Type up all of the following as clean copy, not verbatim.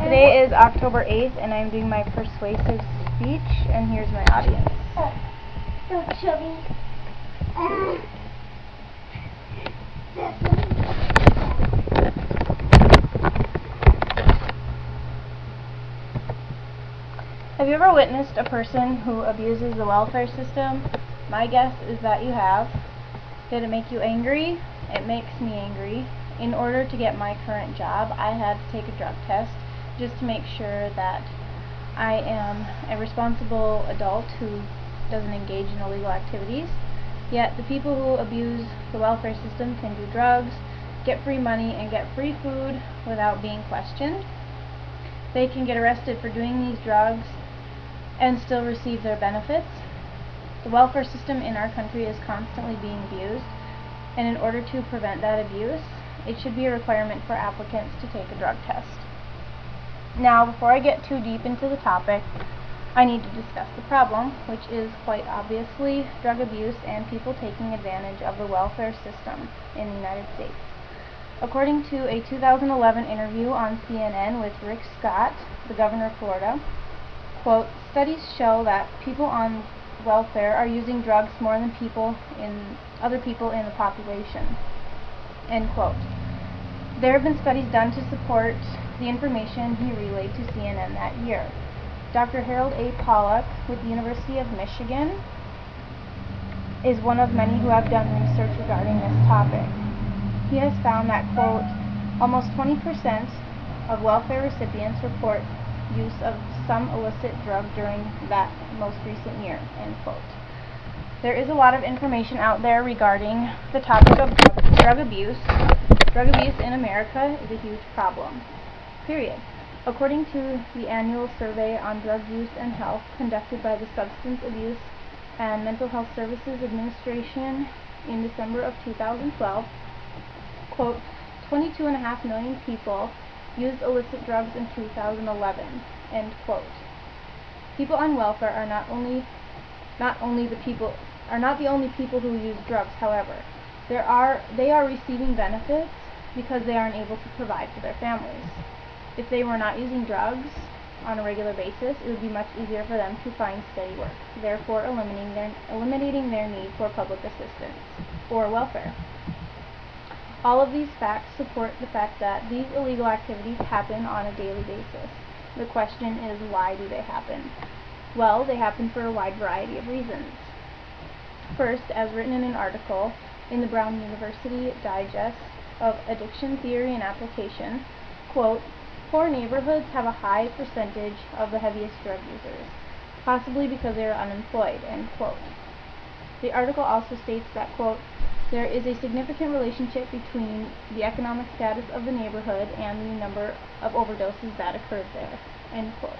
Today is October 8th, and I'm doing my persuasive speech, and here's my audience. So chubby. Have you ever witnessed a person who abuses the welfare system? My guess is that you have. Did it make you angry? It makes me angry. In order to get my current job, I had to take a drug test just to make sure that I am a responsible adult who doesn't engage in illegal activities. Yet the people who abuse the welfare system can do drugs, get free money, and get free food without being questioned. They can get arrested for doing these drugs and still receive their benefits. The welfare system in our country is constantly being abused, and in order to prevent that abuse, it should be a requirement for applicants to take a drug test. Now, before I get too deep into the topic, I need to discuss the problem, which is quite obviously drug abuse and people taking advantage of the welfare system in the United States. According to a 2011 interview on CNN with Rick Scott, the governor of Florida, quote, "Studies show that people on welfare are using drugs more than other people in the population," end quote. There have been studies done to support the information he relayed to CNN that year. Dr. Harold A. Pollack with the University of Michigan is one of many who have done research regarding this topic. He has found that, quote, "almost 20% of welfare recipients report use of some illicit drug during that most recent year," end quote. There is a lot of information out there regarding the topic of drug abuse. Drug abuse in America is a huge problem, period. According to the annual survey on drug use and health conducted by the Substance Abuse and Mental Health Services Administration in December of 2012, quote, 22.5 million people used illicit drugs in 2011, end quote. People on welfare are not the only people who use drugs, however. They are receiving benefits because they aren't able to provide for their families. If they were not using drugs on a regular basis, it would be much easier for them to find steady work, therefore eliminating their need for public assistance or welfare. All of these facts support the fact that these illegal activities happen on a daily basis. The question is, why do they happen? Well, they happen for a wide variety of reasons. First, as written in an article in the Brown University Digest of Addiction Theory and Application, quote, "Poor neighborhoods have a high percentage of the heaviest drug users, possibly because they are unemployed," end quote. The article also states that, quote, "there is a significant relationship between the economic status of the neighborhood and the number of overdoses that occurred there," end quote.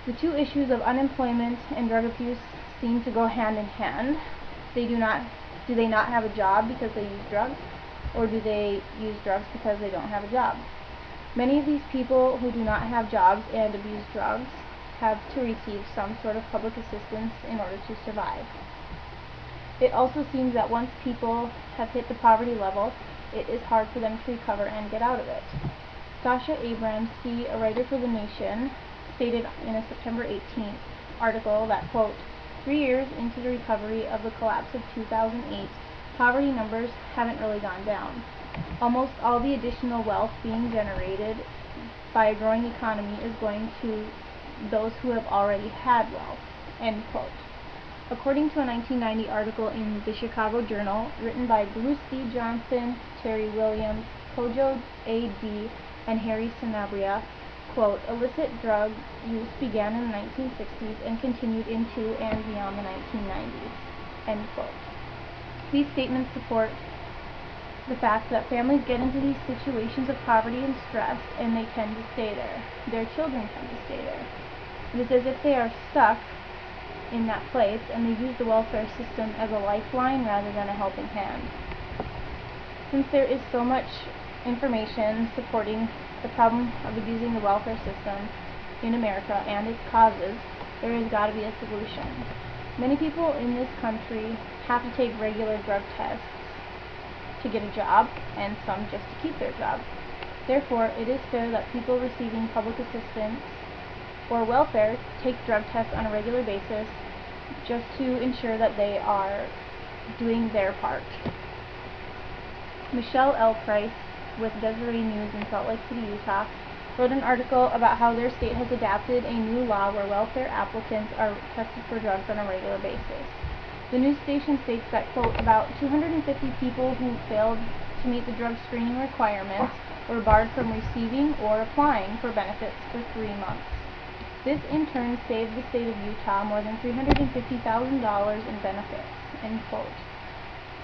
The two issues of unemployment and drug abuse seem to go hand in hand. Do they not have a job because they use drugs, or do they use drugs because they don't have a job? Many of these people who do not have jobs and abuse drugs have to receive some sort of public assistance in order to survive. It also seems that once people have hit the poverty level, it is hard for them to recover and get out of it. Sasha Abramsky, a writer for The Nation, stated in a September 18th article that, quote, 3 years into the recovery of the collapse of 2008, poverty numbers haven't really gone down. Almost all the additional wealth being generated by a growing economy is going to those who have already had wealth," end quote. According to a 1990 article in the Chicago Journal, written by Bruce D. Johnson, Terry Williams, Kojo A.D., and Harry Sanabria, quote, "illicit drug use began in the 1960s and continued into and beyond the 1990s," end quote. These statements support the fact that families get into these situations of poverty and stress, and they tend to stay there. Their children tend to stay there. It is as if they are stuck in that place, and they use the welfare system as a lifeline rather than a helping hand. Since there is so much information supporting the problem of abusing the welfare system in America and its causes, there has got to be a solution. Many people in this country have to take regular drug tests to get a job, and some just to keep their job. Therefore, it is fair that people receiving public assistance or welfare take drug tests on a regular basis just to ensure that they are doing their part. Michelle L. Price with Deseret News in Salt Lake City, Utah, wrote an article about how their state has adopted a new law where welfare applicants are tested for drugs on a regular basis. The news station states that, quote, about 250 people who failed to meet the drug screening requirements were barred from receiving or applying for benefits for 3 months. This in turn saved the state of Utah more than $350,000 in benefits, end quote.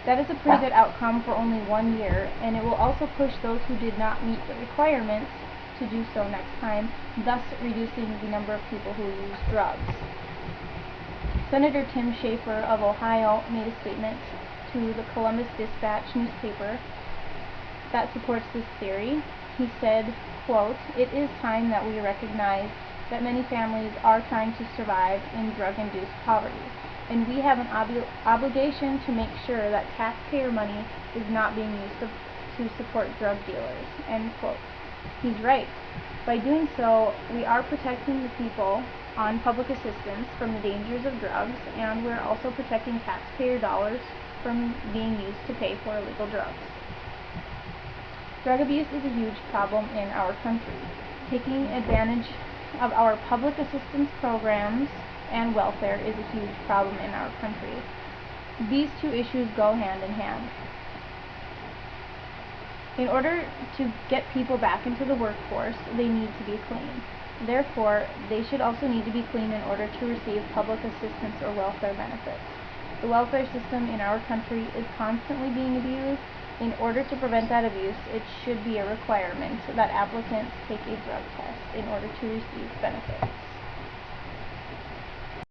That is a pretty good outcome for only 1 year, and it will also push those who did not meet the requirements to do so next time, thus reducing the number of people who use drugs. Senator Tim Schafer of Ohio made a statement to the Columbus Dispatch newspaper that supports this theory. He said, quote, "It is time that we recognize that many families are trying to survive in drug-induced poverty, and we have an obligation to make sure that taxpayer money is not being used to support drug dealers," end quote. He's right. By doing so, we are protecting the people on public assistance from the dangers of drugs, and we're also protecting taxpayer dollars from being used to pay for illegal drugs. Drug abuse is a huge problem in our country. Taking advantage of our public assistance programs and welfare is a huge problem in our country. These two issues go hand in hand. In order to get people back into the workforce, they need to be clean. Therefore, they should also need to be clean in order to receive public assistance or welfare benefits. The welfare system in our country is constantly being abused. In order to prevent that abuse, it should be a requirement that applicants take a drug test in order to receive benefits.